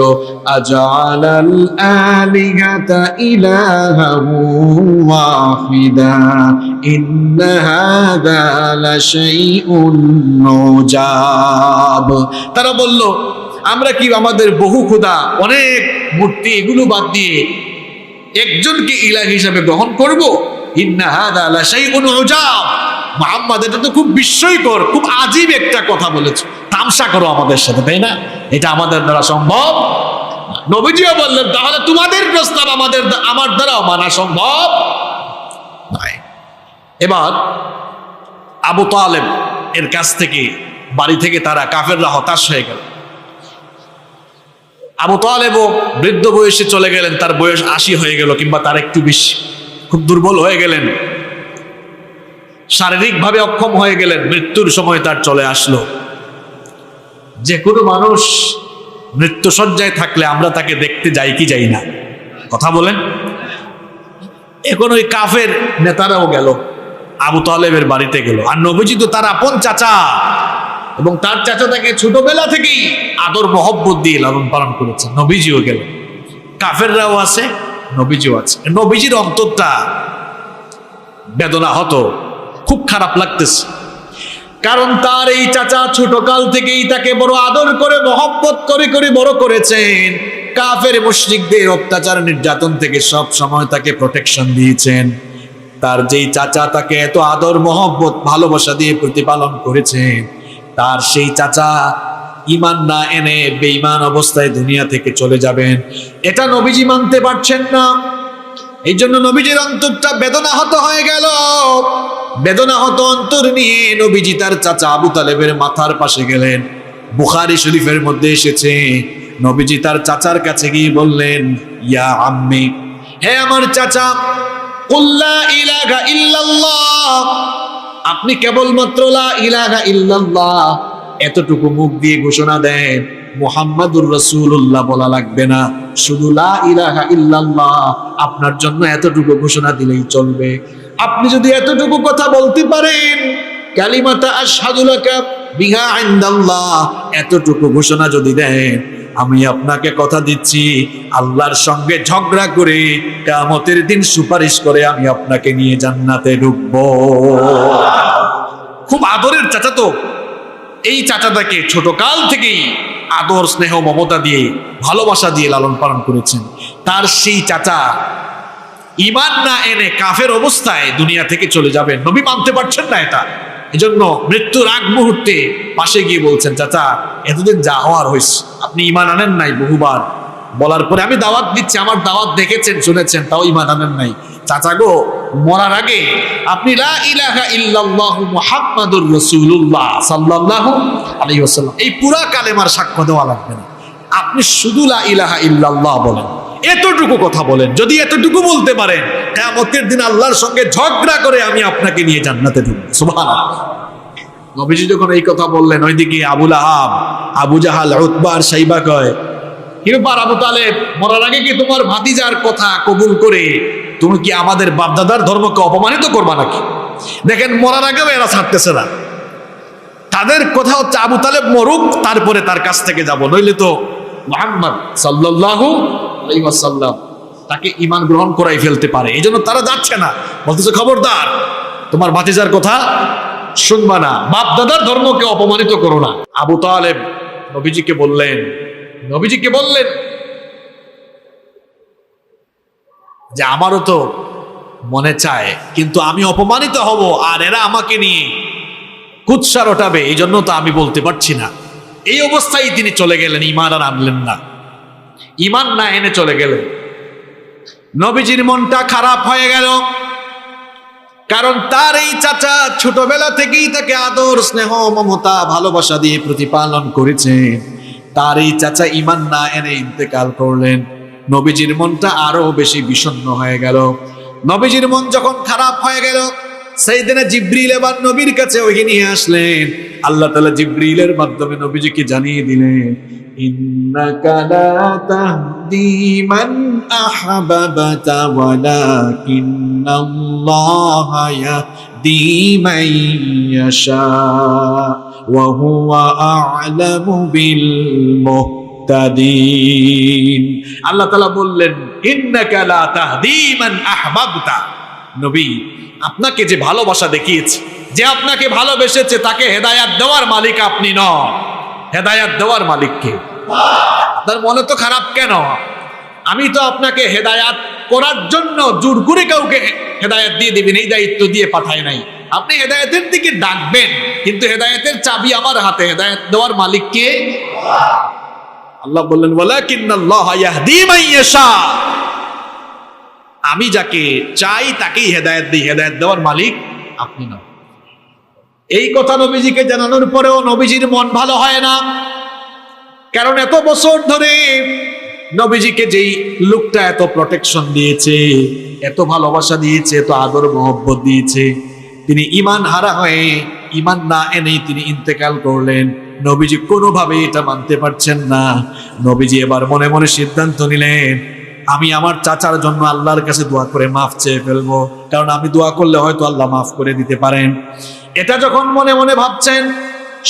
আজালাল আলিহাতা ইলাহাহু ওয়াহিদা ইন্না হাযা লাশাইউন নুজাব। তারা বলল আমরা কি আমাদের বহু খোদা, অনেক মূর্তি, এগুলো বাদ দিয়ে একজনকে ইলাহ হিসাবে গ্রহণ করব? ইন্না হাযা লাশাইউন নুজাব। মুহাম্মদ এটা তো খুব বিস্ময়কর, খুব আজীব একটা কথা বলেছে, তামসা করো আমাদের সাথে, তাই না? এটা আমাদের দ্বারা সম্ভব। নবীজিও বললেন তাহলে তোমাদের প্রস্তাব আমার দ্বারাও মানা সম্ভব নয়। এবার আবু তালেব এর কাছ থেকে, বাড়ি থেকে তারা কাফেররা হতাশ হয়ে গেল। আবু তালেবও বৃদ্ধ বয়সে চলে গেলেন, তার বয়স 80 হয়ে গেল কিংবা তার একটু বেশি, খুব দুর্বল হয়ে গেলেন, শারীরিকভাবে অক্ষম হয়ে গেলেন, মৃত্যুর সময় তার চলে আসলো। যে কোনো মানুষ মৃত্যুসজ্জায় থাকলে আমরা তাকে দেখতে যাই কি যাই না? কথা বলেন। এখন ওই কাফের নেতারাও গেল, আবু তালেবের বাড়িতে গেল, আর নবীজি তো তার আপন চাচা, এবং তার চাচা তাকে ছোটবেলা থেকেই আদর মহব্বত দিয়ে লালন পালন করেছে। নবীজিও গেল, কাফেররাও আছে, নবীজিও আছে। নবীজির অন্তরটা বেদনা হতো, খুব খারাপ লাগতেছে, কারণ তার এই চাচা ছোটকাল থেকেই তাকে বড় আদর করে মহব্বত করে করে বড় করেছেন। কাফের মুশরিকদের অত্যাচার নির্যাতন থেকে সব সময় তাকে প্রোটেকশন দিয়েছেন। তার যেই চাচা তাকে এত আদর মহব্বত ভালোবাসা দিয়ে প্রতিপালন করেছেন, তার সেই চাচা ঈমান না এনে বেঈমান অবস্থায় দুনিয়া থেকে চলে যাবেন, এটা নবীজি মানতে পারছেন না। এই জন্য নবীজির অন্তরটা বেদনাহত হয়ে গেল। বেদনাহত অন্তর নিয়ে নবীজি তার চাচা আবু তালেবের মাথার পাশে গেলেন। বুখারী শরীফের মধ্যে এসেছে, নবীজি তার চাচার কাছে গিয়ে বললেন, ইয়া আম্মি, হে আমার চাচা, কুল লা ইলাহা ইল্লাল্লাহ, আপনি কেবলমাত্র লা ইলাহা ইল্লাল্লাহ এতটুকু মুখ দিয়ে ঘোষণা দেন, মুহাম্মাদুর রাসূলুল্লাহ বলা লাগবে না, শুধু লা ইলাহা ইল্লাল্লাহ আপনার জন্য এতটুকু ঘোষণা দিলেই চলবে। আপনি যদি এতটুকু কথা বলতে পারেন, কালিমাতা আশহাদু লাকা বিহা ইনদাল্লাহ, এতটুকু ঘোষণা যদি দেন, আমি আপনাকে কথা দিচ্ছি আল্লাহর সঙ্গে ঝগড়া করে কিয়ামতের দিন সুপারিশ করে আমি আপনাকে নিয়ে জান্নাতে ঢুকবো। খুব আদরের চাচা তো, এই চাচাটাকে ছোটকাল থেকেই আদর স্নেহ মমতা দিয়ে ভালোবাসা দিয়ে লালন পালন করেছেন। তার সেই চাচা ঈমান না এনে কাফের অবস্থায় দুনিয়া থেকে চলে যাবেন, নবী মানতে পারছেন না এটা। এজন্য মৃত্যুর আগ মুহূর্তে পাশে গিয়ে বলছেন, চাচা এতদিন যা হওয়ার হয়েছে, আপনি ঈমান আনেন নাই বহুবার বলার পরে আমি দাওয়াত দিচ্ছি, আমার দাওয়াত দেখেছেন শুনেছেন, তাও ঈমান আনেন নাই। চাচা গো, মরার আগে আপনি লা ইলাহা ইল্লাল্লাহু মুহাম্মাদুর রাসূলুল্লাহ সাল্লাল্লাহু আলাইহি ওয়াসাল্লাম এই পুরা কালেমার সাক্ষ্য দেওয়া লাগবে না, আপনি শুধু লা ইলাহা ইল্লাল্লাহ বলেন, এতটুকু কথা বলেন। যদি এতটুকু বলতে পারেন, কিয়ামতের দিন আল্লাহর সঙ্গে ঝগড়া করে আমি আপনাকে নিয়ে জান্নাতে ঢুকবো। সুবহানাল্লাহ। নবীজি যখন এই কথা বললেন, ওইদিকে আবু লাহাব, আবু জাহাল, উতবা আর শাইবা কয়, কি ব্যাপার আবু তালেব, মরার আগে কি তোমার ভাতিজার কথা কবুল করে তুমি কি আমাদের বাপদাদার ধর্মকে অপমানিত করবা নাকি? দেখেন, মরার আগেও এরা ছাড়তেছে না। তাদের কথা হচ্ছে আবু তালেব মরুক, তারপরে তার কাছ থেকে যাব, নইলে তো মুহাম্মদ সাল্লাল্লাহু আলাইহি ওয়াসাল্লাম তাকে ঈমান গ্রহণ করাই ফেলতে পারে। এই জন্য তারা যাচ্ছে না, বলতেছে খবরদার তোমার ভাতিজার কথা শুনবা না, বাপ দাদার ধর্মকে অপমানিত করো না। আবু তালেব নবীজিকে বললেন যে আমারও তো মনে চায়, কিন্তু আমি অপমানিত হব আর এরা আমাকে নিয়ে কুৎসা রটাবে, এই জন্য তো আমি বলতে পারছি না। এই অবস্থায় তিনি চলে গেলেন, ঈমান আর আনলেন না, ঈমান না এনে চলে গেলেন। নবীজির মনটা খারাপ হয়ে গেল, কারণ তার এই চাচা ছোটবেলা থেকেই তাকে আদর স্নেহ মমতা ভালোবাসা দিয়ে প্রতিপালন করেছেন। তার এই চাচা ঈমান না এনে ইন্তেকাল করলেন। নবীজির মনটা আরো বেশি বিষণ্ণ হয়ে গেল। নবীজির মন যখন খারাপ হয়ে গেল, সাইয়েদনা জিবরিল এবার নবীর কাছে ওহি নিয়ে আসলেন। আল্লাহ তাআলা জিবরিলের মাধ্যমে নবীজিকে জানিয়ে দিলেন, ইন্নাকা লা তাহদি মান আহবাবতা ওয়ালাকিন্নাল্লাহা ইয়াহদি মান ইয়াশা ওয়া হুয়া আ'লামু বিল মুহতাদিন। আল্লাহ তাআলা বললেন, ইন্নাকা লা তাহদি মান আহবাবতা, নবী আপনাকে যে ভালোবাসা দেখিয়েছে, যে আপনাকে ভালোবেসেছে, তাকে হেদায়াত দেওয়ার মালিক আপনি নন। হেদায়াত দেওয়ার মালিক কে? আপনার মনে তো খারাপ কেন? আমি তো আপনাকে হেদায়াত করার জন্য জোর করে কাউকে হেদায়াত দিয়ে দিবেন এই দায়িত্ব দিয়ে পাঠাই নাই। আপনি হেদায়াতের দিকে ডাকবেন, কিন্তু হেদায়াতের চাবি আমার হাতে। হেদায়াত দেওয়ার মালিক কে? আল্লাহ বললেন, ওয়ালাকিন্নাল্লাহা ইয়াহদি মান ইয়াশা, আমি যাকে চাই তাকেই হেদায়েত দিই, হেদায়েত দেওয়ার মালিক আপনি না। এই কথা নবীজিকে জানানোর পরেও নবীজির মন ভালো হয় না, কারণ এত বছর ধরে নবীজিকে যেই লোকটা এত প্রোটেকশন দিয়েছে, এত ভালোবাসা দিয়েছে, এত আদর মহব্বত দিয়েছে, তিনি ঈমান হারা হয়ে ঈমান না এনেই তিনি ইন্তেকাল করলেন। নবীজি কোনোভাবে এটা মানতে পারছেন না। নবীজি এবার মনে মনে সিদ্ধান্ত নিলেন, আমি আমার চাচার জন্য আল্লাহর কাছে দোয়া করে মাফ চেয়ে ফেলবো, কারণ আমি দোয়া করলে হয়তো আল্লাহ মাফ করে দিতে পারেন। এটা যখন মনে মনে ভাবছেন,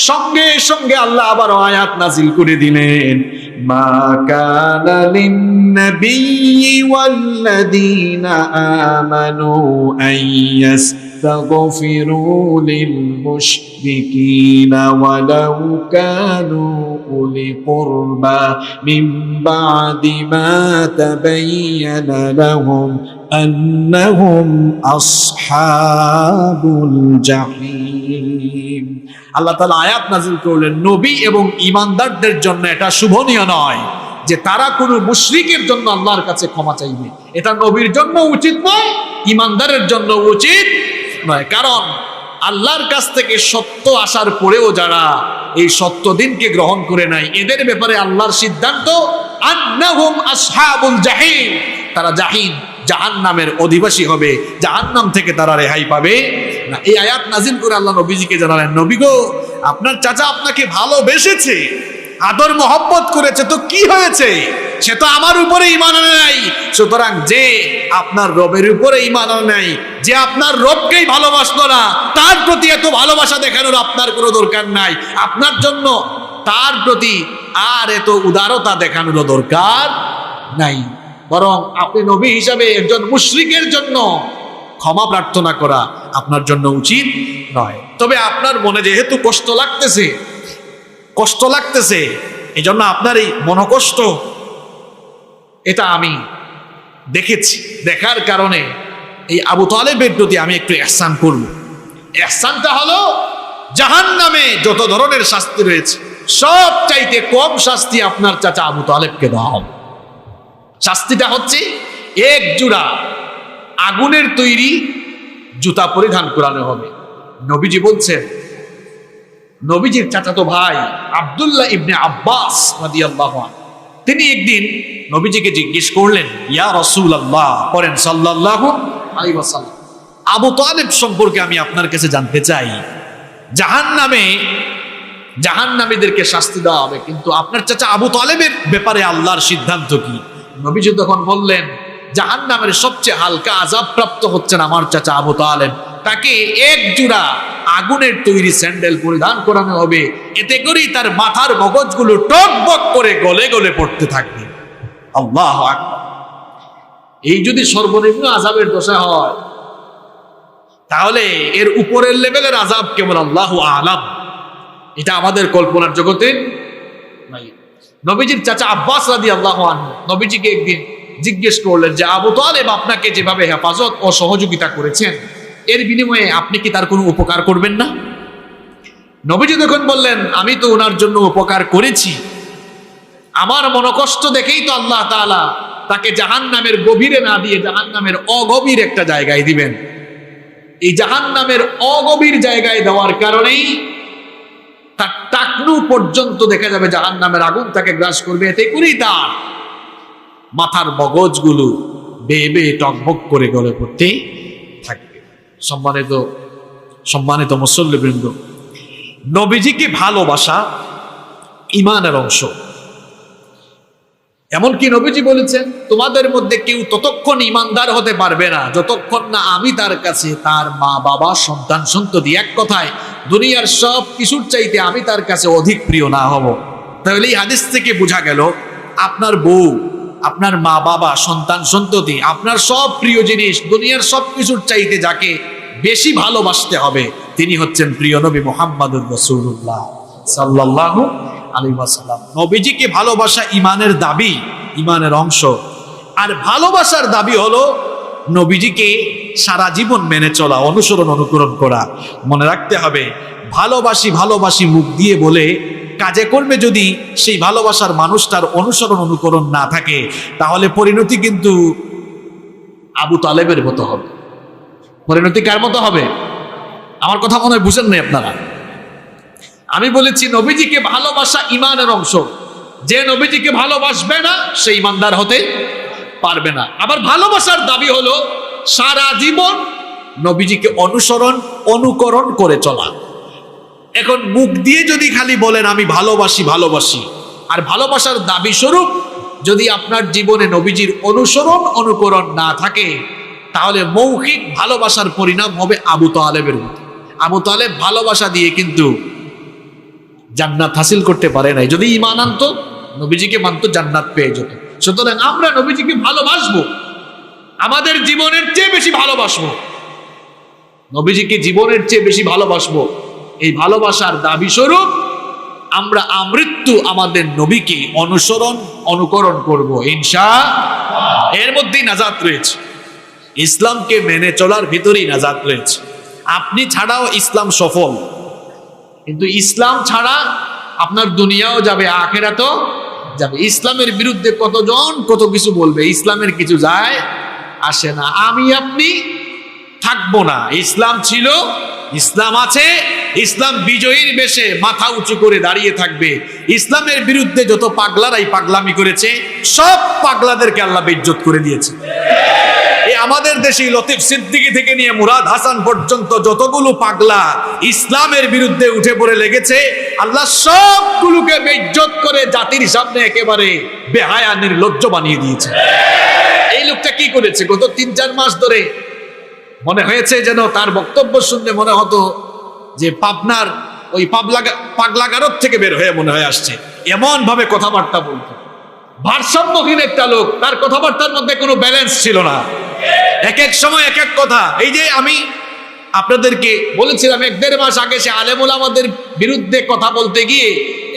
সঙ্গে সঙ্গে আল্লাহ আবার আয়াত নাজিল করে দিলেন, মা কানা লিন-নাবিয়্যি ওয়াল্লাযীনা আমানু আইয়াস্তাগফিরু লিল-মুশরিকিনা ওয়ালাউ কানু উলি কুরবা মিন বা'দি মা তাবায়্যানা লাহুম আন্নাহুম আসহাবুল জাহিম। আল্লাহ তাআলা আয়াত নাযিল করলেন, নবী এবং ঈমানদারদের জন্য এটা শুভনীয় নয় যে তারা কোনো মুশরিকের জন্য আল্লাহর কাছে ক্ষমা চাইবে। এটা নবীর জন্য উচিত নয়, ঈমানদারের জন্য উচিত নয়। কারণ আল্লাহর কাছ থেকে সত্য আসার পরেও যারা এই সত্য দিনকে গ্রহণ করে নাই, এদের ব্যাপারে আল্লাহর সিদ্ধান্ত আন্নাহুম আসহাবুল জাহিম, তারা জাহিম জাহান্নামের অধিবাসী হবে, জাহান্নাম থেকে তারা রেহাই পাবে না। এই আয়াত নাজিল করে আল্লাহ নবীজিকে জানালেন, নবী গো আপনার চাচা আপনাকে ভালোবেসেছে, আদর মোহব্বত করেছে, তো কি হয়েছে? সে তো আমার উপরে ঈমান আনে নাই। সুতরাং যে আপনার রবের উপরে ঈমান আনে নাই, যে আপনার রবকেই ভালোবাসলো না, তার প্রতি এত ভালোবাসা দেখানোর আপনার কোনো দরকার নাই। আপনার জন্য তার প্রতি আর এত উদারতা দেখানোর দরকার নাই। বরং আপনি নবী হিসাবে একজন মুশরিকের জন্য ক্ষমা প্রার্থনা করা আপনার জন্য উচিত নয়। তবে আপনার মনে যেহেতু কষ্ট লাগতেছে, এই জন্য আপনার এই মনোকষ্ট, এটা আমি দেখেছি, দেখার কারণে এই আবু তালেবের প্রতি আমি একটু ইহসান করব। ইহসানটা হলো জাহান্নামে যত ধরনের শাস্তি রয়েছে, সব চাইতে কম শাস্তি আপনার চাচা আবু তালেবকে দেওয়া হবে। শাস্তিটা হচ্ছে এক জোড়া আগুনের তৈরি জুতা পরিধান করানো হবে। নবীজি বলছেন, নবীজির চাচাতো ভাই আব্দুল্লাহ ইবনে আব্বাস রাদিয়াল্লাহু আনহু, তিনি একদিন নবীজিকে জিজ্ঞেস করলেন, ইয়া রাসূলুল্লাহ, পড়েন সাল্লাল্লাহু আলাইহি ওয়াসাল্লাম, আবু তালেব সম্পর্কে আমি আপনার কাছে জানতে চাই। জাহান্নামীদেরকে শাস্তি দেওয়া হবে, কিন্তু আপনার চাচা আবু তালেবের ব্যাপারে আল্লাহর সিদ্ধান্ত কি? নবীজি তখন বললেন, জাহান্নামের সবচেয়ে হালকা আযাব প্রাপ্ত হচ্ছেন আমার চাচা আবু তালেব। তাকে এক জোড়া আগুনের তৈরি স্যান্ডেল পরিধান করানো হবে, এতে করেই তার মাথার মগজগুলো টকবক করে গলে গলে পড়তে থাকবে। আল্লাহু আকবার। এই যদি সর্বনিম্ন আযাবের দশা হয়, তাহলে এর উপরের লেভেলের আযাব কেবল আল্লাহু আ'লাম। এটা আমাদের কল্পনার জগতে নাই। নবীজির চাচা আব্বাস রাদিয়াল্লাহু আনহু নবীজিকে একদিন জিজ্ঞেস করলেন যে, আবু তালেব আপনাকে যেভাবে হেফাজত ও সহযোগিতা করেছেন, এর বিনিময়ে আপনি কি তার কোনো উপকার করবেন না? নবীজি তখন বললেন, আমি তো ওনার জন্য উপকার করেছি। আমার মনোকষ্ট দেখেই তো আল্লাহ তাআলা তাকে জাহান্নামের গভীরে না দিয়ে জাহান্নামের অগভীর একটা জায়গায় দিবেন। এই জাহান্নামের অগভীর জায়গায় দেওয়ার কারণেই তার টাকনু পর্যন্ত দেখা যাবে জাহান্নামের আগুন তাকে গ্রাস করবে। এতে করেই তার মাথার মগজগুলো বেয়ে বেয়ে টকবক করে গলে পড়তে থাকবে। সম্মানিত মুসল্লিবৃন্দ, নবীজিকে ভালোবাসা ঈমানের অংশ। এমনকি নবীজি বলেছেন, তোমাদের মধ্যে কেউ ততক্ষণ ঈমানদার হতে পারবে না যতক্ষণ না আমি তার কাছে তার মা বাবা সন্তান সন্ততি, এক কথায় দুনিয়ার সব কিছুর চাইতে আমি তার কাছে অধিক প্রিয় না হব। তাহলে এই হাদিস থেকে বোঝা গেল, আপনার বউ, আপনার মা বাবা সন্তান সন্ততি, আপনার সব প্রিয় জিনিস, দুনিয়ার সব কিছুর চাইতে যাকে বেশি ভালোবাসতে হবে তিনি হচ্ছেন প্রিয় নবী মুহাম্মদুর রাসূলুল্লাহ সাল্লাল্লাহু আলাইহি ওয়াসাল্লাম। নবীজিকে ভালোবাসা ঈমানের দাবি, ঈমানের অংশ। আর ভালোবাসার দাবি হলো নবীজিকে সারা জীবন মেনে চলা, অনুসরণ অনুকরণ করা। মনে রাখতে হবে, ভালোবাসি মুখ দিয়ে বলে কাজে কর্মে যদি সেই ভালোবাসার মানুষটার অনুসরণ অনুকরণ না থাকে, তাহলে পরিণতি কিন্তু আবু তালেবের মতো হবে। পরিণতি কার মতো হবে? আমার কথা মনে হয় বুঝেন নাই আপনারা। আমি বলেছি নবীজিকে ভালোবাসা ঈমানের অংশ। যে নবীজিকে ভালোবাসবে না সে ঈমানদার হতে পারবে না। আবার ভালোবাসার দাবি হলো সারা জীবন নবীজিকে অনুসরণ অনুকরণ করে চলা। এখন মুখ দিয়ে যদি খালি বলেন আমি ভালোবাসি, আর ভালোবাসার দাবি স্বরূপ যদি আপনার জীবনে নবীজির অনুসরণ অনুকরণ না থাকে, তাহলে মৌখিক ভালোবাসার পরিণাম হবে আবু তালেবের মতো। আবু তালেব ভালোবাসা দিয়ে কিন্তু জান্নাত হাসিল করতে পারে নাই। যদি ঈমান আনতো, নবীজিকে মানতো, জান্নাত পেয়ে যেত। সুতরাং আমরা নবীজিকে ভালোবাসবো, আমাদের জীবনের চেয়ে বেশি ভালোবাসবো, নবীজিকে জীবনের চেয়ে বেশি ভালোবাসবো। এই ভালোবাসার দাবি স্বরূপ আমরা আমৃত্যু আমাদের নবীকে অনুসরণ অনুকরণ করব ইনশাআল্লাহ। এর মধ্যেই নাজাত রয়েছে, ইসলামকে মেনে চলার ভিতরেই নাজাত রয়েছে। আপনি ছাড়াও ইসলাম সফল, কিন্তু ইসলাম ছাড়া আপনার দুনিয়াও যাবে, আখিরাতও যাবে। ইসলামের বিরুদ্ধে কতজন কত কিছু বলবে, ইসলামের কিছু যায় আসে না। আমি আপনি থাকবো না। ইসলাম ছিল, ইসলাম আছে, ইসলাম বিজয়ীর বেশে মাথা উঁচু করে দাঁড়িয়ে থাকবে। ইসলামের বিরুদ্ধে যত পাগলারাই পাগলামি করেছে, সব পাগলাদেরকে আল্লাহ বেইজ্জত করে দিয়েছে। আমাদের দেশি লতিফ সিদ্দিকী থেকে নিয়ে মুরাদ হাসান পর্যন্ত যতগুলো পাগলা ইসলামের বিরুদ্ধে উঠে পড়ে লেগেছে, আল্লাহ সবগুলোকে বেইজ্জত করে জাতির সামনে একেবারে বেহায়া নির্লজ্জ বানিয়ে দিয়েছে। এই লোকটা কি করেছে? গত 3-4 মাস ধরে মনে হয়েছে যেন তার বক্তব্য শুনলে মনে হতো যে পাবনার ওই পাগলাগারদ থেকে বের হয়ে মনে হয় আসছে। এমন ভাবে কথাবার্তা বলতো, ভারসাম্যহীন একটা লোক, তার কথাবার্তার মধ্যে কোনো ব্যালেন্স ছিল না। এক এক সময় এক এক কথা। এই যে আমি আপনাদেরকে বলেছিলাম 1-1.5 মাস আগে সে আলেমুল আমাদের বিরুদ্ধে কথা বলতে গিয়ে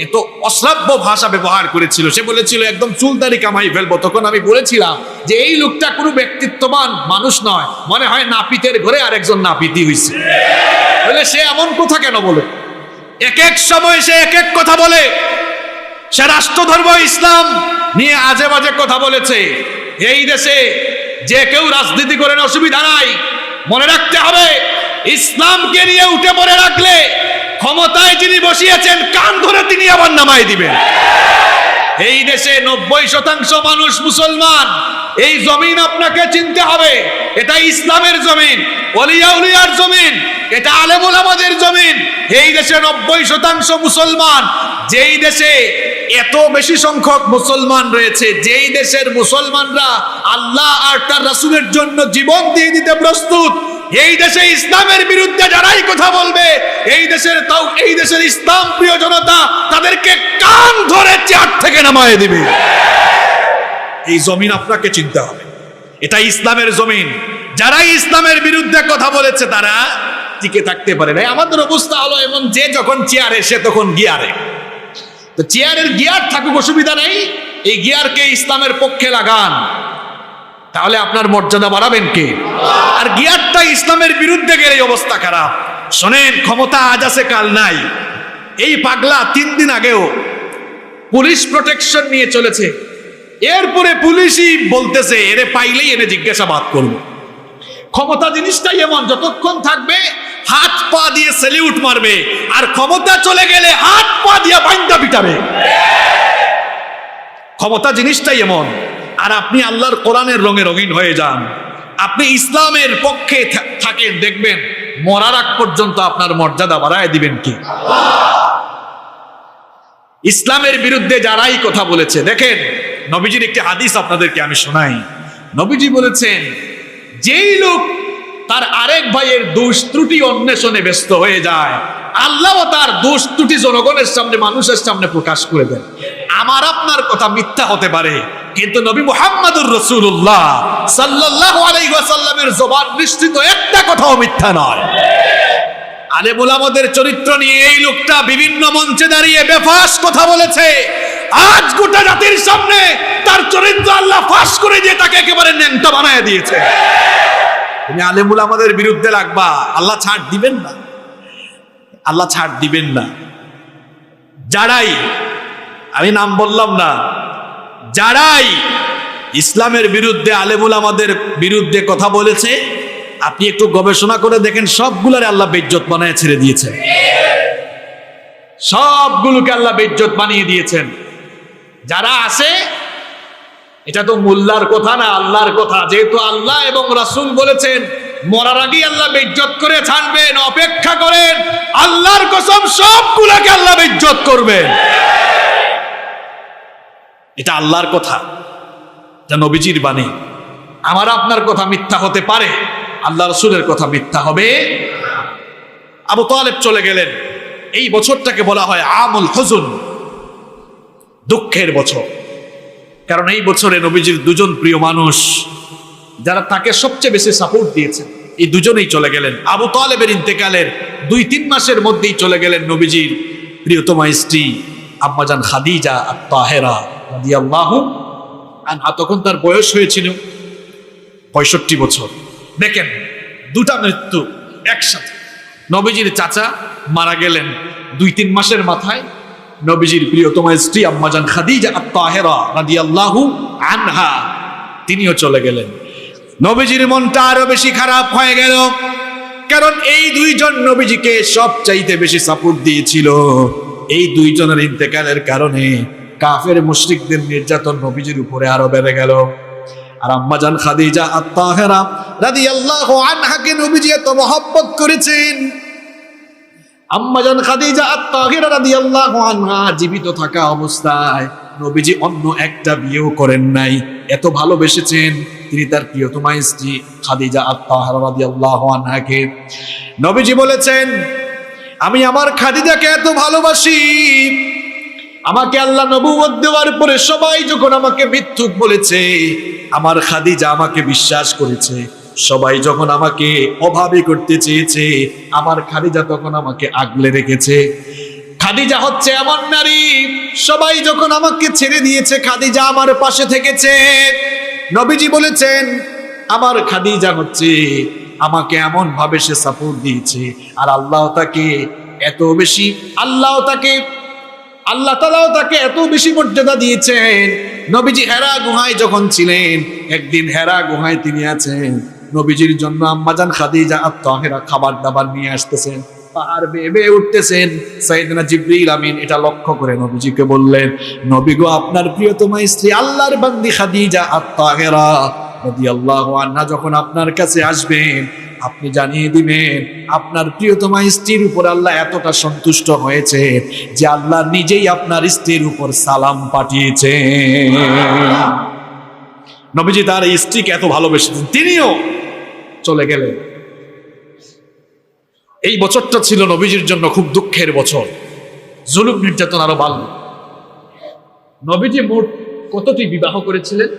এত অশ্রাব্য ভাষা ব্যবহার করেছিল। সে বলেছিল একদম চুলদারি কামাই ফেলবো। তখন আমি বলেছিলাম যে এই লোকটা কোনো ব্যক্তিত্ববান মানুষ নয়, মনে হয় নাপিতের ঘরে আরেকজন নাপিতি হয়েছে। বলে সে এমন কথা কেন বলে? এক এক সময় সে এক এক কথা বলে। সে রাষ্ট্রধর্ম ইসলাম নিয়ে আজে বাজে কথা বলেছে। এই দেশে যে কেউ রাজনীতি করেন অসুবিধা নাই, মনে রাখতে হবে ইসলামকে নিয়ে উঠে পড়ে রাখলে ক্ষমতায় যিনি বসিয়েছেন কান ধরে তিনি আবার নামাই দিবেন। এই দেশে 90% মানুষ মুসলমান। এই জমিন আপনাকে চিনতে হবে, এটা ইসলামের জমিন, ওলিয়া উলিয়ার জমিন, এটা আলেম ওলামাদের জমিন। এই দেশে 90% মুসলমান। যেই দেশে এত বেশি সংখ্যক মুসলমান রয়েছে, যেই দেশের মুসলমানরা আল্লাহ আর তার রাসূলের জন্য জীবন দিয়ে দিতে প্রস্তুত, এই দেশে ইসলামের বিরুদ্ধে যারাই কথা বলবে, এই দেশের ইসলাম প্রিয় জনতা তাদেরকে কান ধরে চেয়ার থেকে নামায় দিবে। এই জমিন আপনাকে চিনতে হবে, এটা ইসলামের জমিন। যারা ইসলামের বিরুদ্ধে কথা বলেছে তারা টিকে থাকতে পারে না। আমাদের অবস্থা হলো এমন, যে যখন চেয়ারে সে তখন গিয়ারে। তো চেয়ারের গিয়ার থাকুক, অসুবিধা নেই, এই গিয়ারকে ইসলামের পক্ষে লাগান, তাহলে আপনার মর্যাদা বাড়াবেন কে? আর গিয়ারটা ইসলামের বিরুদ্ধে গেলে অবস্থা খারাপ। শোনেন, ক্ষমতা আজ আছে কাল নাই। এই পাগলা 3 দিন আগেও পুলিশ প্রোটেকশন নিয়ে চলেছে, এরপরে পুলিশই বলতেছে এরে পাইলেই এনে জিজ্ঞাসাবাদ করব। ক্ষমতা জিনিসটাই এমন, যতক্ষণ থাকবে হাত পা দিয়ে স্যালিউট মারবে, আর ক্ষমতা চলে গেলে হাত পা দিয়ে বাইন্দা পিটাবে। ক্ষমতা জিনিসটাই এমন। আর আপনি আল্লাহর কোরআনের রঙে রঙিন হয়ে যান, আপনি ইসলামের পক্ষে থাকেন, দেখবেন মরার আগ পর্যন্ত আপনার মর্যাদা বাড়ায় দিবেন কি? ইসলামের বিরুদ্ধে যারাই কথা বলেছে, দেখেন নবীজির একটি হাদিস আপনাদেরকে আমি শোনাই। নবীজি বলেছেন, যেই লোক তার আরেক ভাইয়ের দোষ ত্রুটি অন্বেষণে ব্যস্ত হয়ে যায়, আল্লাহ তার দোষ ত্রুটি জনগণের সামনে, মানুষের সামনে প্রকাশ করে দেন। আমার আপনার কথা মিথ্যা হতে পারে, কিন্তু নবী মুহাম্মদুর রাসূলুল্লাহ সাল্লাল্লাহু আলাইহি ওয়াসাল্লামের জবান নিশ্চিত একটা কথাও মিথ্যা নয়। আলেম ওলামাদের চরিত্র নিয়ে এই লোকটা বিভিন্ন মঞ্চে দাঁড়িয়ে বেফাস কথা বলেছে। আজ গোটা জাতির সামনে তার চরিত্র আল্লাহ ফাঁস করে দিয়ে তাকে একেবারে ন্যাংটা বানায় দিয়েছে। তুমি আলেম ওলামাদের বিরুদ্ধে লাগবা, আল্লাহ ছাড় দিবেন না, আল্লাহ ছাড় দিবেন না। যারাই, আমি নাম বললাম না, যারাই ইসলামের বিরুদ্ধে আলেম ওলামাদের বিরুদ্ধে কথা বলেছে, আপনি একটু গবেষণা করে দেখেন, সবগুলোরে আল্লাহ বেইজ্জত বানায় ছেড়ে দিয়েছেন। সবগুলোকে আল্লাহ বেইজ্জত বানিয়ে দিয়েছেন। যারা আছে, এটা তো মোল্লার কথা না, আল্লাহর কথা। যেহেতু আল্লাহ এবং রাসূল বলেছেন মরার আগে আল্লাহ বেইজ্জত করে ছাড়বেন, অপেক্ষা করেন, আল্লাহর কসম সবগুলোকে আল্লাহ বেইজ্জত করবেন। এটা আল্লাহর কথা, এটা নবীজির বাণী। আমার আপনার কথা মিথ্যা হতে পারে, আল্লাহ রাসূলের কথা মিথ্যা হবে। আবু তালেব চলে গেলেন। এই বছরটাকে বলা হয় আমুল হুজুন, দুঃখের বছর। কারণ এই বছরে নবীজির 2জন প্রিয় মানুষ যারা তাকে সবচেয়ে বেশি সাপোর্ট দিয়েছেন, এই দুজনেই চলে গেলেন। আবু তালেবের ইন্তেকালের 2-3 মাসের মধ্যেই চলে গেলেন নবীজির প্রিয়তমা স্ত্রী আম্মাজান খাদিজা আত-তাহেরা রাদিয়াল্লাহু আনহা। তখন তার বয়স হয়েছিল 65 বছর। দেখেন, 2টা মৃত্যু একসাথে। নবীজির চাচা মারা গেলেন 2-3 মাসের মাথায়, নবীজির প্রিয়তমা স্ত্রী আম্মাজান খাদিজা আত-তাহেরা রাদিয়াল্লাহু আনহা তিনিও চলে গেলেন। নবীজির মনটা আরো বেশি খারাপ হয়ে গেল, কারণ এই 2জন নবীজিকে সবচাইতে বেশি সাপোর্ট দিয়েছিল। এই 2জনের ইন্তেকালের কারণে কাফের মুশরিকদের নির্যাতন নবীজির উপরে আরো বেড়ে গেল। আর আম্মাজান খাদিজা আত-তাহেরা রাদিয়াল্লাহু আনহাকে নবীজি এত মহব্বত করেছেন। আম্মাজান খাদিজা আত-তাহেরা রাদিয়াল্লাহু আনহা জীবিত থাকা অবস্থায় নবীজি অন্য একটা বিয়েও করেন নাই, এত ভালোবেসেছেন তিনি তার প্রিয়তমা স্ত্রী খাদিজা আত-তাহেরা রাদিয়াল্লাহু আনহাকে। নবীজি বলেছেন, আমি আমার খাদিজাকে এত ভালোবাসি, আমাকে আল্লাহ নবুয়ত দেওয়ার পরে সবাই যখন আমাকে মিথ্যুক বলেছে, আমার খাদিজা আমাকে বিশ্বাস করেছে। সবাই যখন আমাকে অভাবী করতে চেয়েছে, আমার খাদিজা তখন আমাকে আগলে রেখেছে। খাদিজা হচ্ছে এমন নারী, সবাই যখন আমাকে ছেড়ে দিয়েছে খাদিজা আমার পাশে থেকেছে। নবীজি বলেছেন, আমার খাদিজা হচ্ছে আমাকে এমন ভাবে সে সাপোর্ট দিয়েছে, আর আল্লাহ তাকে এত বেশি, আল্লাহ তাআলাও তাকে এত বেশি মর্যাদা দিয়েছেন। নবীজি হেরা গুহায় যখন ছিলেন, একদিন হেরা গুহায় তিনি আছেন, নবীজির জন্য আম্মাজান খাদিজা আত-তাহেরা খাবার দাবার নিয়ে আসতেছেন, পাহাড় বেয়ে বেয়ে উঠতেছেন। সাইয়েদনা জিবরিল আমিন এটা লক্ষ্য করে নবীজিকে বললেন, নবী গো, আপনার প্রিয়তমা স্ত্রী আল্লাহর বান্দি খাদিজা আত-তাহেরা রাদিয়াল্লাহু আনহা যখন আপনার কাছে আসবেন, আপনি জানিয়ে দিবেন আপনার প্রিয়তমা স্ত্রীর উপর আল্লাহ এতটা সন্তুষ্ট হয়েছে যে আল্লাহ নিজেই আপনার স্ত্রীর উপর সালাম পাঠিয়েছেন। নবীজি তার এই স্ত্রীকে এত ভালোবেসেছেন, তিনিও চলে গেলেন। এই বছরটা ছিল নবীজির জন্য খুব দুঃখের বছর, জুলুম নির্যাতন আরো বাড়ল। নবীজি মোট কতটি বিবাহ করেছিলেন?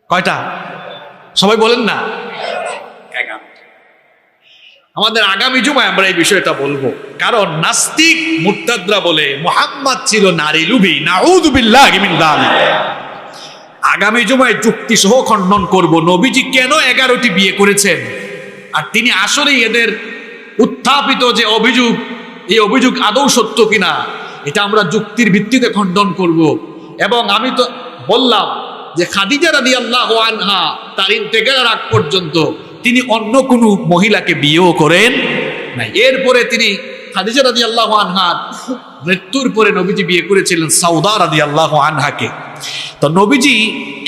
কয়টা? সবাই বলেন না। আমাদের আগামী জুমায় আমরা এই বিষয়টা বলবো, কারণ নাস্তিক মুরতাদরা বলে মুহাম্মদ ছিল নারী লুভী, নাউযু বিল্লাহি মিন যালিক। আগামী জুমায় যুক্তি সহ খণ্ডন করব নবীজি কেন 11টি বিয়ে করেছেন, আর তিনি আসলেই এদের উত্থাপিত যে অভিযোগ, এই অভিযোগ আদৌ সত্য কিনা, এটা আমরা যুক্তির ভিত্তিতে খণ্ডন করব। এবং আমি তো বললাম যে খাদিজা রাদিয়াল্লাহু আনহা তার ইন্তেকালের আগ পর্যন্ত তিনি অন্য কোনো মহিলাকে বিয়েও করেন নাই। এরপরে তিনি খাদিজা রাদিয়াল্লাহু আনহার মৃত্যুর পরে নবীজি বিয়ে করেছিলেন সাউদা রাদিয়াল্লাহু আনহাকে। তো নবীজি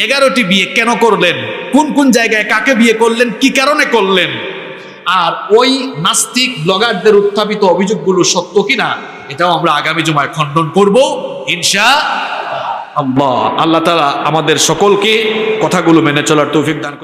11টি বিয়ে কেন করলেন, কোন কোন জায়গায় কাকে বিয়ে করলেন, কি কারণে করলেন, আর ওই নাস্তিক ব্লগারদের উত্থাপিত অভিযোগগুলো সত্য কিনা, এটাও আমরা আগামী জুমায় খণ্ডন করব ইনশাআল্লাহ। আল্লাহ তাআলা আমাদের সকলকে কথাগুলো মেনে চলার তৌফিক দান করুন।